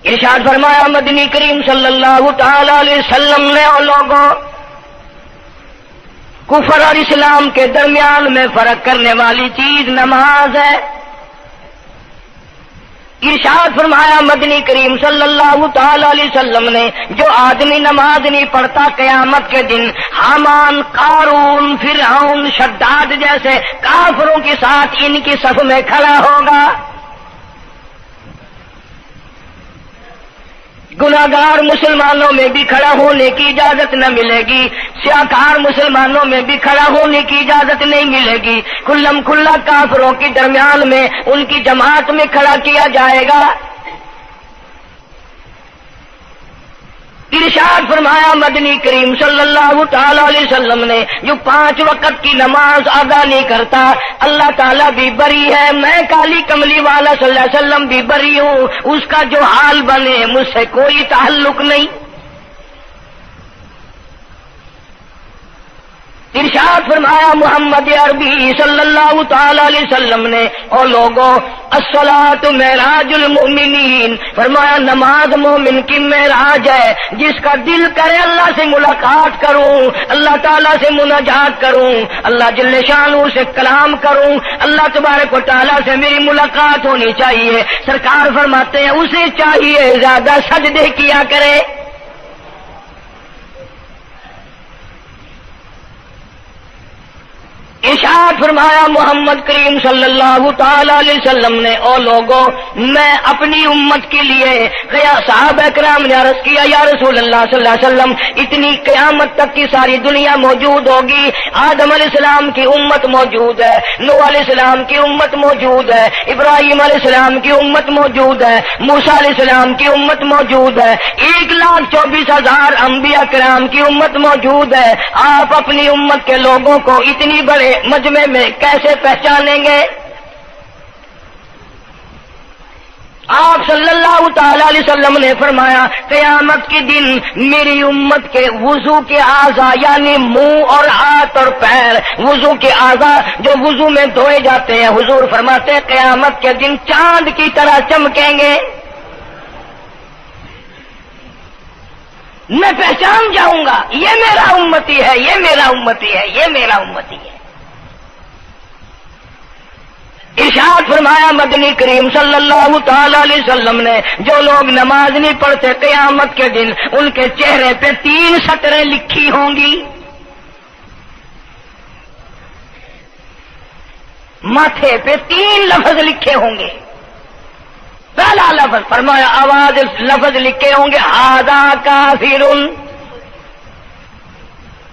ارشاد فرمایا مدنی کریم صلی اللہ تعالی علیہ وسلم نے اور لوگوں کفر اور اسلام کے درمیان میں فرق کرنے والی چیز نماز ہے۔ ارشاد فرمایا مدنی کریم صلی اللہ تعالی علیہ وسلم نے جو آدمی نماز نہیں پڑھتا قیامت کے دن حامان، قارون، فرعون، شداد جیسے کافروں کے ساتھ ان کی صف میں کھڑا ہوگا۔ گناہگار مسلمانوں میں بھی کھڑا ہونے کی اجازت نہ ملے گی، سیاکار مسلمانوں میں بھی کھڑا ہونے کی اجازت نہیں ملے گی، کھلم کھلا کافروں کے درمیان میں ان کی جماعت میں کھڑا کیا جائے گا۔ ارشاد فرمایا مدنی کریم صلی اللہ تعالی علیہ وسلم نے جو 5 وقت کی نماز ادا نہیں کرتا اللہ تعالیٰ بھی بری ہے، میں کالی کملی والا صلی اللہ علیہ وسلم بھی بری ہوں، اس کا جو حال بنے مجھ سے کوئی تعلق نہیں۔ ارشاد فرمایا محمد عربی صلی اللہ تعالی علیہ وسلم نے اور لوگوں الصلاۃ معراج المؤمنین، فرمایا نماز مومن کی معراج ہے، جس کا دل کرے اللہ سے ملاقات کروں، اللہ تعالیٰ سے مناجات کروں، اللہ جل شانہ سے کلام کروں، اللہ تبارک و تعالیٰ سے میری ملاقات ہونی چاہیے۔ سرکار فرماتے ہیں اسے چاہیے زیادہ سجدے کیا کرے۔ ارشاد فرمایا محمد کریم صلی اللہ تعالی علیہ وسلم نے او لوگوں میں اپنی امت کے لیے صحابہ کرام نے عرض کیا یا رسول اللہ صلی اللہ علیہ وسلم اتنی قیامت تک کی ساری دنیا موجود ہوگی، آدم علیہ السلام کی امت موجود ہے، نوح علیہ السلام کی امت موجود ہے، ابراہیم علیہ السلام کی امت موجود ہے، موسیٰ علیہ السلام کی امت موجود ہے، 1,24,000 انبیاء کرام کی امت موجود ہے، آپ اپنی امت کے لوگوں کو اتنی بڑے مجمع میں کیسے پہچانیں گے؟ آپ صلی اللہ تعالی علیہ وسلم نے فرمایا قیامت کے دن میری امت کے وضو کے اعضاء یعنی منہ اور ہاتھ اور پیر، وضو کے اعضاء جو وضو میں دھوئے جاتے ہیں، حضور فرماتے ہیں قیامت کے دن چاند کی طرح چمکیں گے، میں پہچان جاؤں گا یہ میرا امتی ہے، یہ میرا امتی ہے، یہ میرا امتی ہے۔ ارشاد فرمایا مدنی کریم صلی اللہ تعالی علیہ وسلم نے جو لوگ نماز نہیں پڑھتے قیامت کے دن ان کے چہرے پہ 3 سطریں لکھی ہوں گی، ماتھے پہ 3 لفظ لکھے ہوں گے۔ پہلا لفظ فرمایا آواز لفظ لکھے ہوں گے ھذا کافر،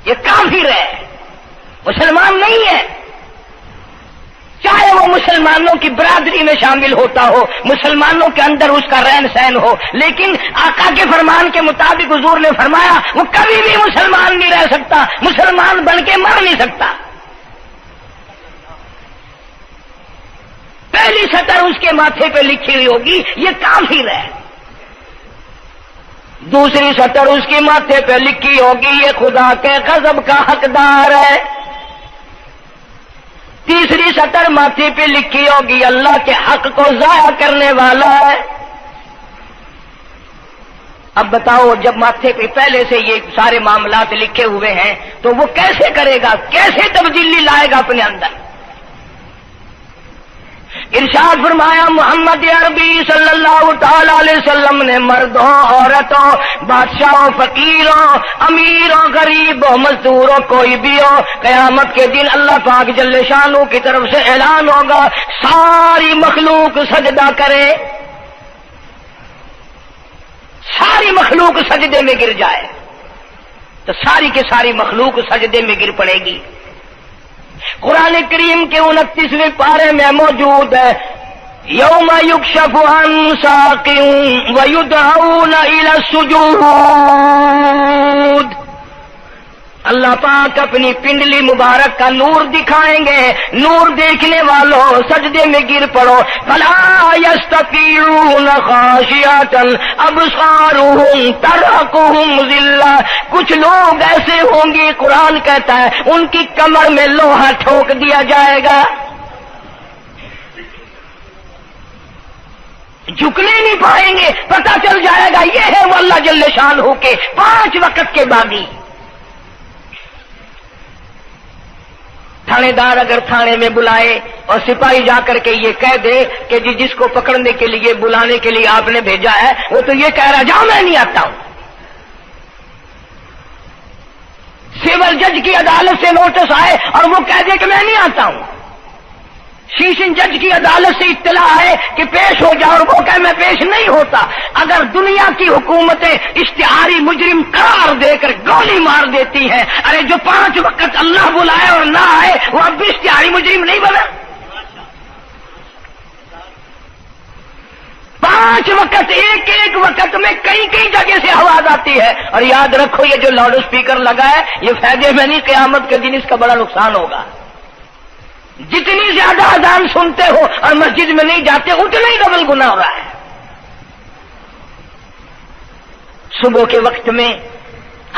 یہ کافر ہے، مسلمان نہیں ہے، چاہے وہ مسلمانوں کی برادری میں شامل ہوتا ہو، مسلمانوں کے اندر اس کا رہن سہن ہو، لیکن آقا کے فرمان کے مطابق حضور نے فرمایا وہ کبھی بھی مسلمان نہیں رہ سکتا، مسلمان بن کے مر نہیں سکتا۔ پہلی سطر اس کے ماتھے پہ لکھی ہوئی ہوگی یہ کافر ہے، دوسری سطر اس کے ماتھے پہ لکھی ہوگی یہ خدا کے غضب کا حقدار ہے، تیسری سطر ماتھے پہ لکھی ہوگی اللہ کے حق کو ضائع کرنے والا ہے۔ اب بتاؤ جب ماتھے پہ پہلے سے یہ سارے معاملات لکھے ہوئے ہیں تو وہ کیسے کرے گا، کیسے تبدیلی لائے گا اپنے اندر؟ ارشاد فرمایا محمد عربی صلی اللہ تعالی علیہ وسلم نے مردوں، عورتوں، بادشاہوں، فقیروں، امیروں، غریبوں، مزدوروں، کوئی بھی ہو، قیامت کے دن اللہ پاک جل شانہ کی طرف سے اعلان ہوگا ساری مخلوق سجدہ کرے، ساری مخلوق سجدے میں گر جائے تو ساری کی ساری مخلوق سجدے میں گر پڑے گی۔ قرآن کریم کے 29ویں پارے میں موجود ہے یوم یکشف عن ساق ویدعون الی السجود، اللہ پاک اپنی پنڈلی مبارک کا نور دکھائیں گے، نور دیکھنے والوں سجدے میں گر پڑو، فلا یستطیعون خاشعۃ ابصارهم ترهقهم ذلہ، کچھ لوگ ایسے ہوں گے قرآن کہتا ہے ان کی کمر میں لوہا ٹھوک دیا جائے گا، جھکنے نہیں پائیں گے، پتہ چل جائے گا یہ ہے وہ اللہ جل شانہ کے 5 وقت کے باغی۔ تھانے دار اگر تھانے میں بلائے اور سپاہی جا کر کے یہ کہہ دے کہ جی جس کو پکڑنے کے لیے بلانے کے لیے آپ نے بھیجا ہے وہ تو یہ کہہ رہا جاؤ میں نہیں آتا ہوں۔ سول جج کی عدالت سے نوٹس آئے اور وہ کہہ دے کہ میں نہیں آتا ہوں۔ سیشن جج کی عدالت سے اطلاع ہے کہ پیش ہو جاؤ اور وہ کہے میں پیش نہیں ہوتا۔ اگر دنیا کی حکومتیں اشتہاری مجرم قرار دے کر گولی مار دیتی ہیں، ارے جو 5 وقت اللہ بلائے اور نہ آئے وہ اب بھی اشتہاری مجرم نہیں بنا؟ 5 وقت ایک وقت میں کئی جگہ سے آواز آتی ہے۔ اور یاد رکھو یہ جو لاؤڈ اسپیکر لگا ہے یہ فائدے میں نہیں، قیامت کے دن اس کا بڑا نقصان ہوگا۔ جتنی زیادہ اذان سنتے ہو اور مسجد میں نہیں جاتے اتنا ہی ڈبل گناہ ہو رہا ہے۔ صبح کے وقت میں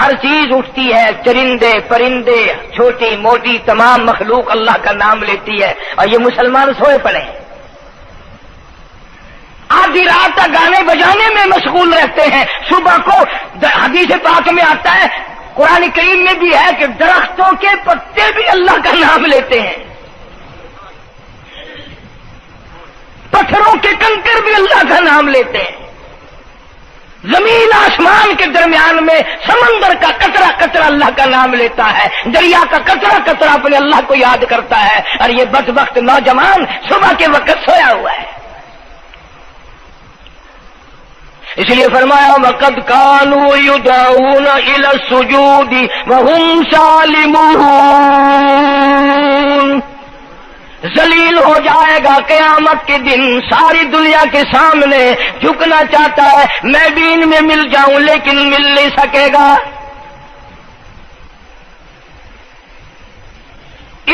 ہر چیز اٹھتی ہے، چرندے پرندے چھوٹی موٹی تمام مخلوق اللہ کا نام لیتی ہے، اور یہ مسلمان سوئے پڑے ہیں، آدھی رات تک گانے بجانے میں مشغول رہتے ہیں۔ صبح کو حدیث پاک میں آتا ہے، قرآن کریم میں بھی ہے کہ درختوں کے پتے بھی اللہ کا نام لیتے ہیں، پتھروں کے کنکر بھی اللہ کا نام لیتے ہیں، زمین آسمان کے درمیان میں سمندر کا قطرہ قطرہ اللہ کا نام لیتا ہے، دریا کا قطرہ قطرہ اپنے اللہ کو یاد کرتا ہے، اور یہ بدبخت نوجوان صبح کے وقت سویا ہوا ہے۔ اس لیے فرمایا وَقَدْ كَانُوا يُدْعَوْنَ إِلَى السُّجُودِ وَهُمْ سَالِمُونَ۔ ذلیل ہو جائے گا قیامت کے دن، ساری دنیا کے سامنے جھکنا چاہتا ہے، میں بھی ان میں مل جاؤں لیکن مل نہیں سکے گا۔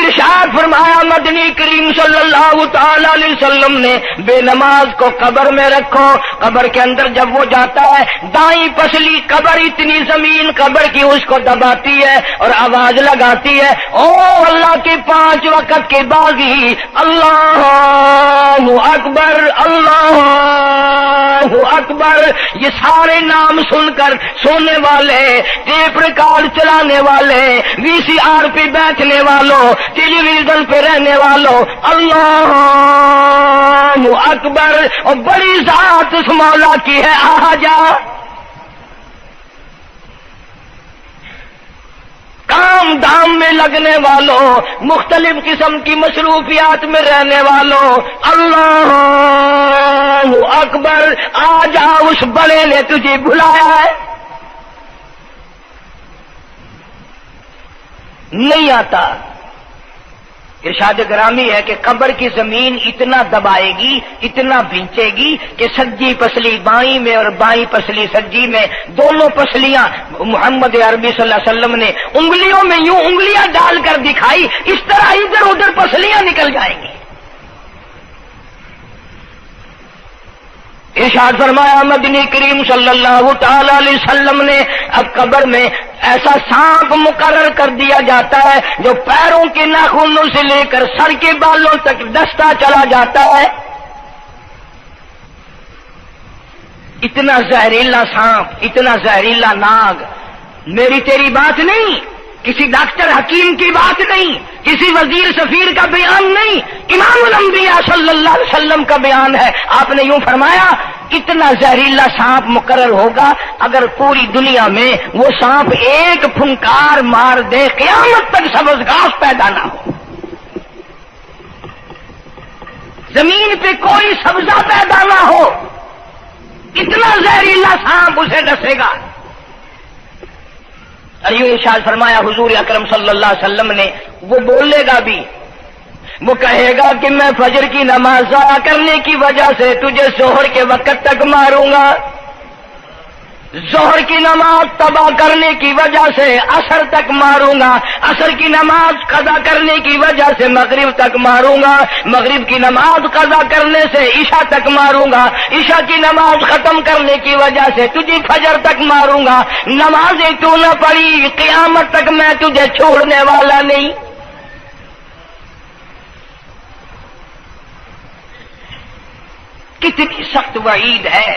ارشاد فرمایا مدنی کریم صلی اللہ تعالی علیہ وسلم نے بے نماز کو قبر میں رکھو، قبر کے اندر جب وہ جاتا ہے دائیں پسلی قبر اتنی زمین قبر کی اس کو دباتی ہے اور آواز لگاتی ہے، او اللہ کے 5 وقت کے باغی، اللہ اکبر اللہ اکبر۔ یہ سارے نام سن کر سونے والے، ٹیپ ریکارڈ چلانے والے، وی سی آر پہ بیٹھنے والوں، ٹیلی ویژن پہ رہنے والوں، اللہ اکبر، اور بڑی ذات اس مولا کی ہے، آ جا۔ کام دام میں لگنے والوں، مختلف قسم کی مصروفیات میں رہنے والوں، اللہ اکبر، آ جا، اس بڑے نے تجھے بلایا ہے، نہیں آتا۔ ارشاد گرامی ہے کہ قبر کی زمین اتنا دبائے گی، اتنا بھینچے گی کہ سجی پسلی بائیں میں اور بائیں پسلی سجی میں، دونوں پسلیاں محمد عربی صلی اللہ علیہ وسلم نے انگلیوں میں یوں انگلیاں ڈال کر دکھائی، اس طرح ادھر ادھر پسلیاں نکل جائیں گی۔ ارشاد فرمایا مدنی کریم صلی اللہ تعالی علیہ وسلم نے اب قبر میں ایسا سانپ مقرر کر دیا جاتا ہے جو پیروں کے ناخنوں سے لے کر سر کے بالوں تک ڈستا چلا جاتا ہے، اتنا زہریلا سانپ، اتنا زہریلا ناگ۔ میری تیری بات نہیں، کسی ڈاکٹر حکیم کی بات نہیں، کسی وزیر سفیر کا بیان نہیں، امام الانبیاء صلی اللہ علیہ وسلم کا بیان ہے۔ آپ نے یوں فرمایا اتنا زہریلا سانپ مقرر ہوگا، اگر پوری دنیا میں وہ سانپ ایک پھنکار مار دے قیامت تک سبز گھاس پیدا نہ ہو، زمین پہ کوئی سبزہ پیدا نہ ہو، اتنا زہریلا سانپ اسے ڈسے گا۔ اور یوں ارشاد فرمایا حضور اکرم صلی اللہ علیہ وسلم نے، وہ بولے گا بھی، وہ کہے گا کہ میں فجر کی نماز ضائع کرنے کی وجہ سے تجھے ظہر کے وقت تک ماروں گا، ظہر کی نماز تباہ کرنے کی وجہ سے عصر تک ماروں گا، عصر کی نماز قضا کرنے کی وجہ سے مغرب تک ماروں گا، مغرب کی نماز قضا کرنے سے عشاء تک ماروں گا، عشاء کی نماز ختم کرنے کی وجہ سے تجھے فجر تک ماروں گا، نمازیں تو نہ پڑھی قیامت تک میں تجھے چھوڑنے والا نہیں۔ کتنی سخت وعید ہے،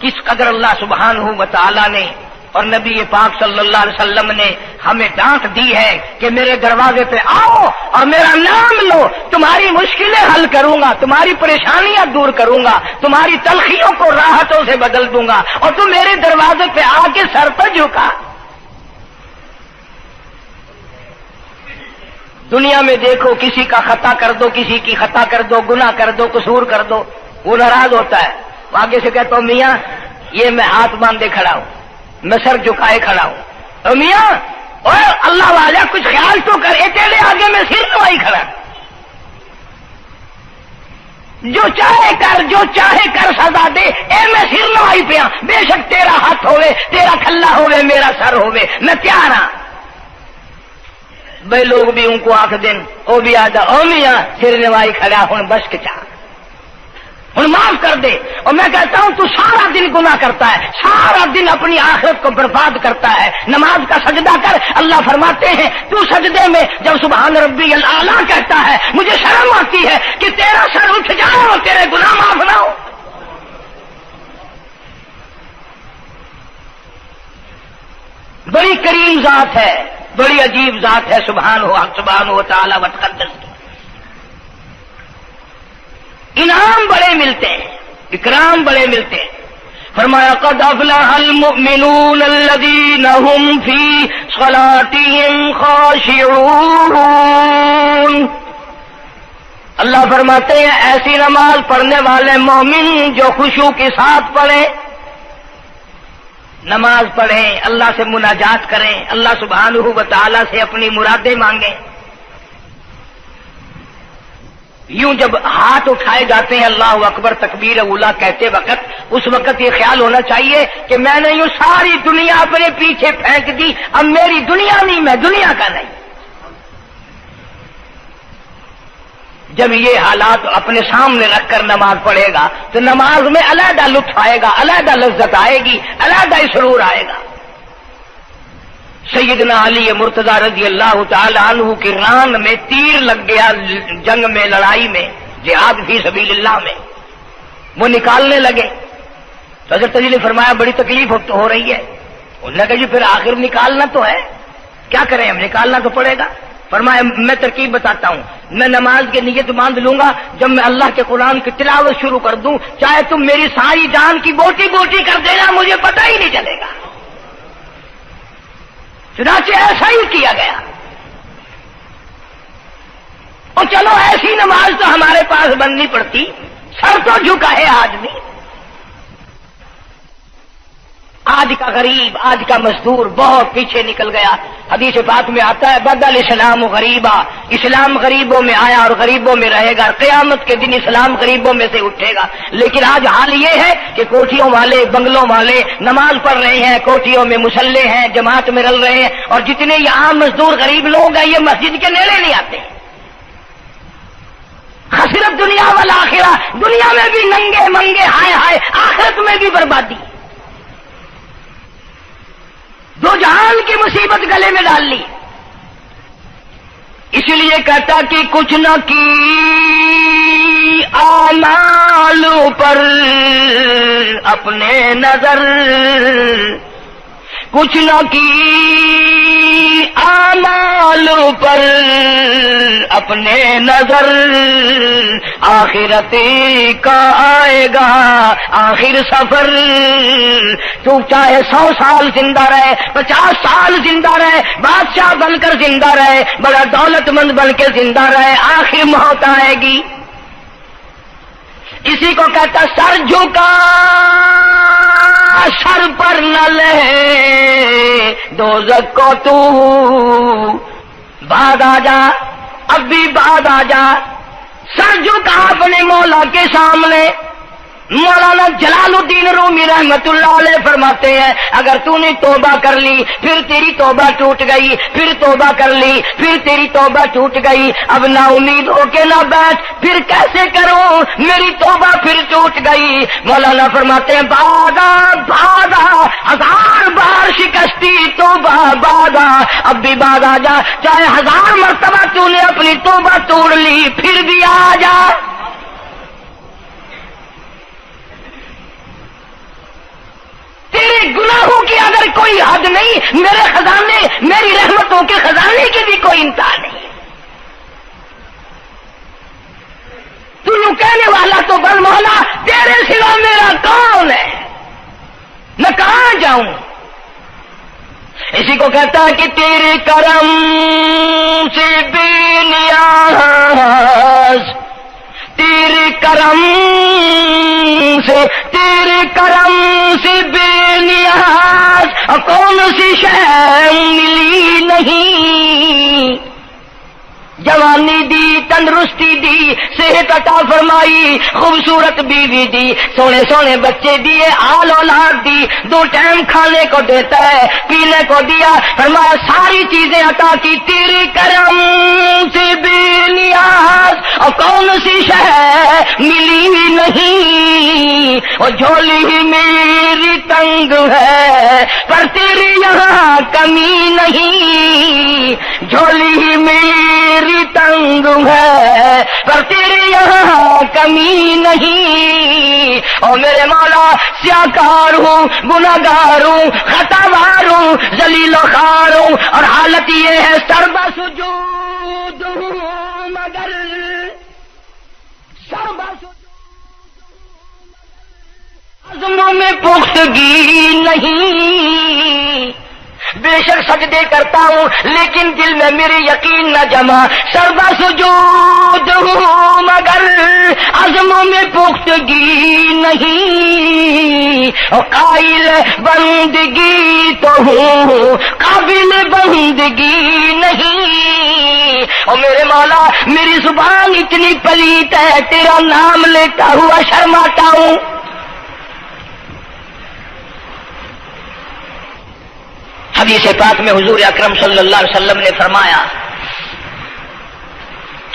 کس قدر اللہ سبحانہ و تعالی نے اور نبی پاک صلی اللہ علیہ وسلم نے ہمیں ڈانٹ دی ہے کہ میرے دروازے پہ آؤ اور میرا نام لو، تمہاری مشکلیں حل کروں گا، تمہاری پریشانیاں دور کروں گا، تمہاری تلخیوں کو راحتوں سے بدل دوں گا، اور تم میرے دروازے پہ آ کے سر پر جھکا۔ دنیا میں دیکھو، کسی کا خطا کر دو، کسی کی خطا کر دو، گناہ کر دو، قصور کر دو، وہ ناراض ہوتا ہے، وہ آگے سے کہتا ہوں میاں یہ میں ہاتھ باندھے کھڑا ہوں، میں سر جھکائے کھڑا ہوں، اور میاں اور اللہ والا کچھ خیال تو کر، تیرے آگے میں سر نوائی کھڑا، جو چاہے کر، جو چاہے کر سزا دے، میں سر نوائی پہ ہاں، بے شک تیرا ہاتھ ہوئے، تیرا کھلا ہوئے، میرا سر ہوئے، میں تیار ہاں۔ بھائی لوگ بھی ان کو آنکھ دن، وہ بھی آدھا او میاں سر نوائی کھڑا ہوں، بس کے چاہ ہوں معاف کر دے۔ اور میں کہتا ہوں تو سارا دن گناہ کرتا ہے، سارا دن اپنی آخرت کو برباد کرتا ہے، نماز کا سجدہ کر، اللہ فرماتے ہیں تو سجدے میں جب سبحان ربی الاعلیٰ کہتا ہے مجھے شرم آتی ہے کہ تیرا سر اٹھ جائے اور تیرے گناہ معاف نہ ہو۔ بڑی کریم ذات ہے، بڑی عجیب ذات ہے سبحانہ و تعالی و تقدس کی، انعام بڑے ملتے ہیں، اکرام بڑے ملتے ہیں۔ فرمایا قد افلح المؤمنون الذین هم فی صلاتهم خاشعون۔ اللہ فرماتے ہیں ایسی نماز پڑھنے والے مومن جو خشوع کے ساتھ پڑھیں، نماز پڑھیں، اللہ سے مناجات کریں، اللہ سبحانہ و تعالی سے اپنی مرادیں مانگیں۔ یوں جب ہاتھ اٹھائے جاتے ہیں اللہ اکبر تکبیر اولا کہتے وقت، اس وقت یہ خیال ہونا چاہیے کہ میں نے یوں ساری دنیا اپنے پیچھے پھینک دی، اب میری دنیا نہیں، میں دنیا کا نہیں۔ جب یہ حالات اپنے سامنے رکھ کر نماز پڑھے گا تو نماز میں علیحدہ لطف آئے گا، علیحدہ لذت آئے گی، علیحدہ سرور آئے گا۔ سیدنا علی مرتضی رضی اللہ تعالی عنہ کی ران میں تیر لگ گیا، جنگ میں، لڑائی میں، جہاد فی سبیل اللہ میں، وہ نکالنے لگے تو حضرت علی نے فرمایا بڑی تکلیف ہو رہی ہے۔ انہوں نے کہا جی پھر آخر نکالنا تو ہے، کیا کریں ہم، نکالنا تو پڑے گا۔ فرمایا میں ترکیب بتاتا ہوں، میں نماز کی نیت باندھ لوں گا، جب میں اللہ کے قرآن کی تلاوت شروع کر دوں چاہے تم میری ساری جان کی بوٹی بوٹی کر دینا، مجھے پتہ ہی نہیں چلے گا۔ چنانچہ ایسا ہی کیا گیا، اور چلو ایسی نماز تو ہمارے پاس بننی پڑتی، سر تو جھکا ہے آدمی۔ آج کا غریب، آج کا مزدور بہت پیچھے نکل گیا۔ حدیث پاک میں آتا ہے بدل اسلام غریبا، اسلام غریبوں میں آیا اور غریبوں میں رہے گا، قیامت کے دن اسلام غریبوں میں سے اٹھے گا۔ لیکن آج حال یہ ہے کہ کوٹھیوں والے، بنگلوں والے نماز پڑھ رہے ہیں، کوٹھیوں میں مصلے ہیں، جماعت میں رل رہے ہیں، اور جتنے یہ عام مزدور غریب لوگ ہیں یہ مسجد کے نیڑے نہیں آتے۔ خسرت دنیا والآخرہ، دنیا میں بھی ننگے منگے، ہائے ہائے، آخرت میں بھی بربادی، دو جہان کی مصیبت گلے میں ڈال لی۔ اس لیے کہتا کہ کچھ نہ کی اعمال پر اپنے نظر، کچھ نہ کی اعمال پر اپنے نظر، آخرت کا آئے گا آخر سفر۔ تو چاہے 100 سال زندہ رہے، 50 سال زندہ رہے، بادشاہ بن کر زندہ رہے، بڑا دولت مند بن کے زندہ رہے، آخر موت آئے گی۔ اسی کو کہتا سر جھکا سر پر نہ لے دوزخ کو تو، بعد آ جا، اب بھی بعد آ جا، سر جھکا اپنے مولا کے سامنے۔ مولانا جلال الدین رومی رحمت اللہ علیہ فرماتے ہیں اگر تو نے توبہ کر لی پھر تیری توبہ ٹوٹ گئی، پھر توبہ کر لی پھر تیری توبہ ٹوٹ گئی، اب نا امید ہو کے نہ بیٹھ، پھر کیسے کروں، میری توبہ پھر ٹوٹ گئی۔ مولانا فرماتے ہیں بادا بادا، 1000 بار شکستی توبہ بادا، اب بھی بعد آ جا، چاہے 1000 مرتبہ تو نے اپنی توبہ توڑ لی پھر بھی آ جا۔ پر کوئی حد نہیں، میرے خزانے، میری رحمتوں کے خزانے کی بھی کوئی انتہا نہیں۔ تو یوں کہنے والا تو بل مولا تیرے سوا میرا کون ہے، میں کہاں جاؤں؟ اسی کو کہتا ہے کہ تیرے کرم سے بے نیاز، تیرے کرم سے بے نیاز، کون سی شے ملی نہیں، جوانی دی، تندرستی دی، صحت عطا فرمائی، خوبصورت بیوی دی، سونے سونے بچے دیے، آل اولاد دی، 2 ٹائم کھانے کو دیتا ہے، پینے کو دیا، فرمایا ساری چیزیں عطا کی، تیرے کرم سے بے نیاز، اور کون سی شے ملی نہیں، اور جھولی ہی میری تنگ ہے پر تیرے یہاں کمی نہیں، جھولی ہی میری تنگ ہے پر تیرے یہاں کمی نہیں، اور میرے مولا سیاکار ہوں، گناہگار ہوں، خطاوار ہوں، ذلیل و خوار ہوں، اور حالت یہ ہے سربا سجود ہوں مگر سربا عزموں میں پختگی نہیں، بے شک سجدے کرتا ہوں لیکن دل میں میرے یقین نہ جمع، سربا سجود ہوں مگر عزموں میں پختگی نہیں، اور قائل بندگی تو ہوں قابل بندگی نہیں، اور میرے مولا میری زبان اتنی پلیت ہے تیرا نام لیتا ہوا شرماتا ہوں۔ حدیث پاک میں حضور اکرم صلی اللہ علیہ وسلم نے فرمایا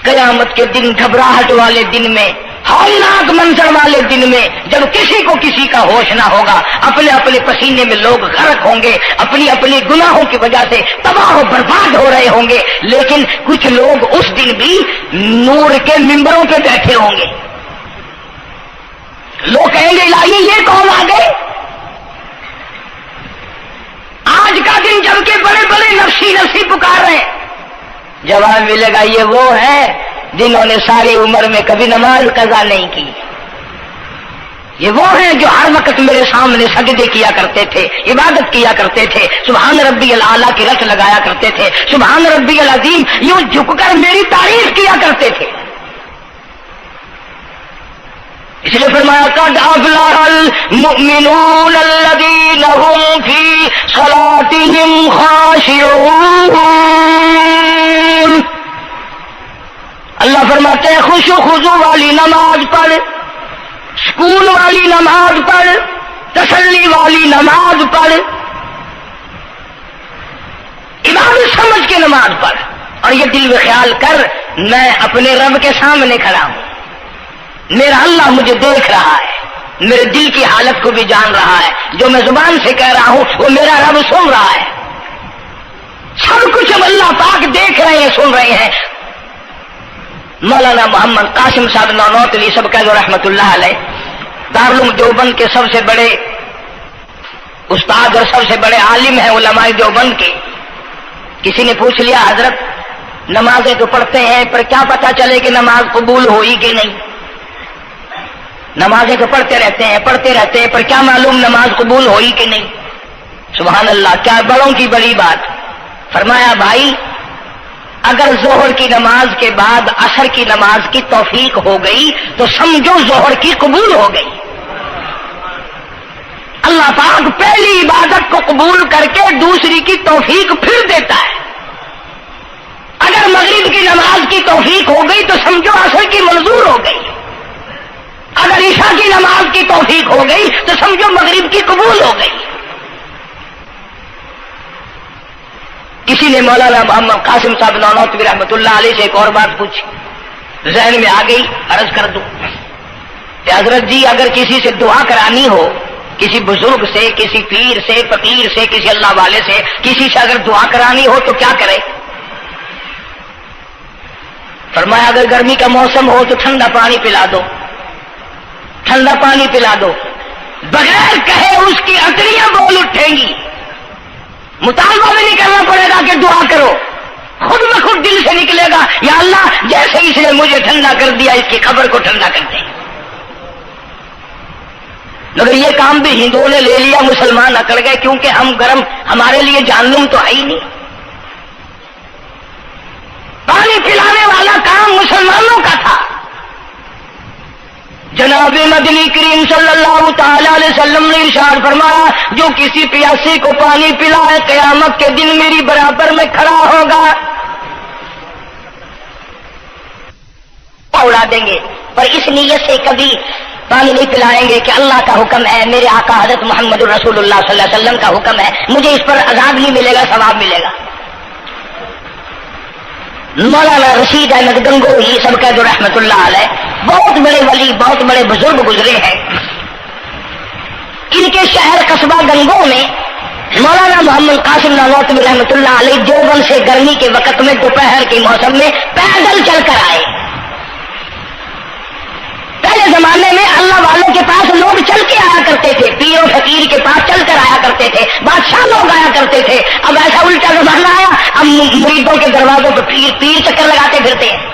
قیامت کے دن، گھبراہٹ والے دن میں، ہولناک منظر والے دن میں، جب کسی کو کسی کا ہوش نہ ہوگا، اپنے اپنے پسینے میں لوگ غرق ہوں گے، اپنی اپنی گناہوں کی وجہ سے تباہ و برباد ہو رہے ہوں گے، لیکن کچھ لوگ اس دن بھی نور کے ممبروں پہ بیٹھے ہوں گے، لوگ کہیں گے الہی یہ کون آ گئے؟ آج کا دن جب کہ بڑے بڑے نفسی نفسی پکار رہے ہیں، جواب ملے گا یہ وہ ہے جنہوں نے ساری عمر میں کبھی نماز قضا نہیں کی، یہ وہ ہیں جو ہر وقت میرے سامنے سجدے کیا کرتے تھے، عبادت کیا کرتے تھے، سبحان ربی الاعلیٰ کی رٹ لگایا کرتے تھے، سبحان ربی العظیم یوں جھک کر میری تعریف کیا کرتے تھے۔ اس لیے فرمایا قد افلح المؤمنون الذین هم فی صلاتهم خاشعون، اللہ فرماتے ہیں خوش و خضوع والی نماز پڑھ، سکون والی نماز پڑھ، تسلی والی نماز پڑھ، عبادت سمجھ کے نماز پڑھ، اور یہ دل میں خیال کر میں اپنے رب کے سامنے کھڑا ہوں، میرا اللہ مجھے دیکھ رہا ہے، میرے دل کی حالت کو بھی جان رہا ہے، جو میں زبان سے کہہ رہا ہوں وہ میرا رب سن رہا ہے، سب کچھ ہم اللہ پاک دیکھ رہے ہیں، سن رہے ہیں۔ مولانا محمد قاسم صاحب نانوتوی سب کا جو رحمت اللہ علیہ دارالعلوم دیوبند کے سب سے بڑے استاد اور سب سے بڑے عالم ہیں علماء دیوبند کے، کسی نے پوچھ لیا حضرت نمازیں تو پڑھتے ہیں پر کیا پتہ چلے کہ نماز قبول ہوئی کہ نہیں؟ نمازیں تو پڑھتے رہتے ہیں پر کیا معلوم نماز قبول ہوئی کہ نہیں؟ سبحان اللہ، کیا بڑوں کی بڑی بات۔ فرمایا بھائی اگر ظہر کی نماز کے بعد عصر کی نماز کی توفیق ہو گئی تو سمجھو ظہر کی قبول ہو گئی۔ اللہ پاک پہلی عبادت کو قبول کر کے دوسری کی توفیق پھر دیتا ہے۔ اگر مغرب کی نماز کی توفیق ہو گئی تو سمجھو عصر کی منظور ہو گئی، اگر عشاء کی نماز کی توفیق ہو گئی تو سمجھو مغرب کی قبول ہو گئی۔ کسی نے مولانا محمد قاسم صاحب نانوتوی رحمۃ اللہ علیہ سے ایک اور بات پوچھی، ذہن میں آ گئی، عرض کر دوں کہ حضرت جی اگر کسی سے دعا کرانی ہو، کسی بزرگ سے، کسی پیر سے، فقیر سے، کسی اللہ والے سے، کسی سے اگر دعا کرانی ہو تو کیا کرے؟ فرمایا اگر گرمی کا موسم ہو تو ٹھنڈا پانی پلا دو، ٹھنڈا پانی پلا دو، بغیر کہے اس کی اکڑیاں بول اٹھیں گی، مطالبہ بھی نہیں کرنا پڑے گا کہ دعا کرو، خود بخود دل سے نکلے گا یا اللہ جیسے اس نے مجھے ٹھنڈا کر دیا اس کی قبر کو ٹھنڈا کر دے۔ مگر یہ کام بھی ہندوؤں نے لے لیا، مسلمان اکڑ گئے کیونکہ ہم گرم، ہمارے لیے جہنم تو ہے ہی نہیں۔ پانی پلانے والا کام مسلمانوں کا تھا۔ جناب مدنی کریم صلی اللہ تعالی علیہ وسلم نے ارشاد فرمایا جو کسی پیاسے کو پانی پلائے قیامت کے دن میری برابر میں کھڑا ہوگا، اڑا دیں گے، پر اس نیت سے کبھی پانی نہیں پلائیں گے کہ اللہ کا حکم ہے، میرے آقا حضرت محمد رسول اللہ صلی اللہ علیہ وسلم کا حکم ہے، مجھے اس پر عذاب نہیں ملے گا، ثواب ملے گا۔ مولانا رشید احمد گنگوہی سب کا جو رحمت اللہ علیہ، بہت بڑے ولی، بہت بڑے بزرگ گزرے ہیں۔ ان کے شہر قصبہ گنگو میں مولانا محمد قاسم نانوتوی رحمت اللہ علیہ دیوبند سے گرمی کے وقت میں دوپہر کے موسم میں پیدل چل کر آئے۔ پہلے زمانے میں اللہ والوں کے پاس لوگ چل کے آیا کرتے تھے، پیر و فقیر کے پاس چل کر آیا کرتے تھے، بادشاہ لوگ آیا کرتے تھے۔ اب ایسا الٹا زمانہ آیا، اب مریدوں کے دروازوں پہ پیر چکر لگاتے پھرتے ہیں۔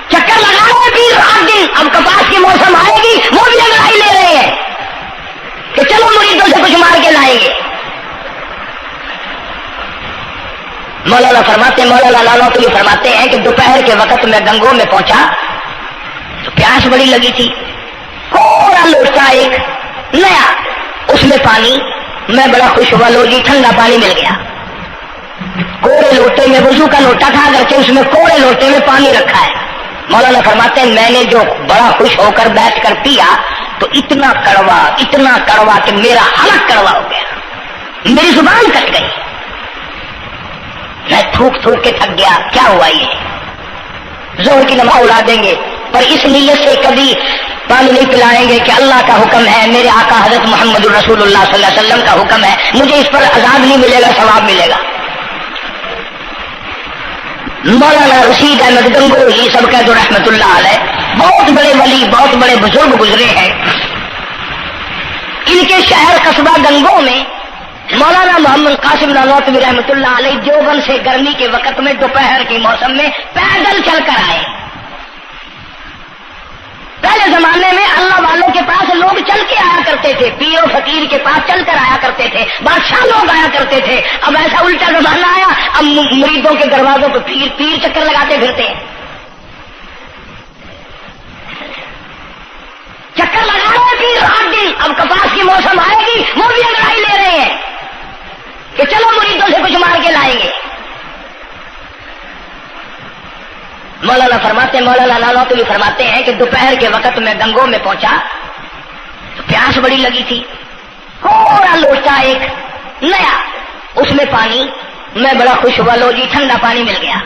چکر لگا رہے پیر رات دن، اب کپاس کی موسم آئے گی وہ بھی لڑائی لے رہے ہیں کہ چلو مریدوں سے کچھ مار کے لائیں گے۔ مولانا نانوتوی فرماتے ہیں کہ دوپہر کے وقت میں گنگو میں پہنچا تو پیاس بڑی لگی تھی، تھوڑا لوٹا ایک نیا، اس میں پانی، میں بڑا خوش ہوا، لو جی ٹھنڈا پانی مل گیا۔ کوڑے لوٹے میں، وضو کا لوٹا تھا اگرچہ اس میں کوڑے لوٹے میں پانی رکھا ہے۔ مولانا فرماتے ہیں میں نے جو بڑا خوش ہو کر بیٹھ کر پیا تو اتنا کڑوا کہ میرا حلق کڑوا ہو گیا، میری زبان کٹ گئی، میں تھوک کے تھک گیا۔ کیا ہوا یہ؟ زہر کی نماز اڑا دیں گے، پر اس نیت سے کبھی پانی نہیں پلائیں گے کہ اللہ کا حکم ہے، میرے آقا حضرت محمد رسول اللہ صلی اللہ علیہ وسلم کا حکم ہے، مجھے اس پر عذاب نہیں ملے گا، ثواب ملے گا۔ مولانا رشید احمد گنگوہی سب کا جو رحمت اللہ علیہ، بہت بڑے ولی، بہت بڑے بزرگ گزرے ہیں۔ ان کے شہر قصبہ گنگو میں مولانا محمد قاسم نانوتوی رحمت اللہ علیہ دیوبند سے گرمی کے وقت میں دوپہر کے موسم میں پیدل چل کر آئے۔ پہلے زمانے میں اللہ والوں کے پاس لوگ چل کے آیا کرتے تھے، پیر و فقیر کے پاس چل کر آیا کرتے تھے، بادشاہ لوگ آیا کرتے تھے۔ اب ایسا الٹا زمانہ آیا، اب مریدوں کے دروازوں پہ پیر چکر لگاتے پھرتے ہیں۔ چکر لگا رہے پیر رات دن، اب کپاس کی موسم آئے گی وہ بھی لڑائی لے رہے ہیں کہ چلو مریدوں سے کچھ مار کے لائیں گے۔ مولانا نانوتوی فرماتے ہیں کہ دوپہر کے وقت میں گنگو میں پہنچا تو پیاس بڑی لگی تھی، تھوڑا لوٹا ایک نیا، اس میں پانی، میں بڑا خوش ہوا، لو جی ٹھنڈا پانی مل گیا۔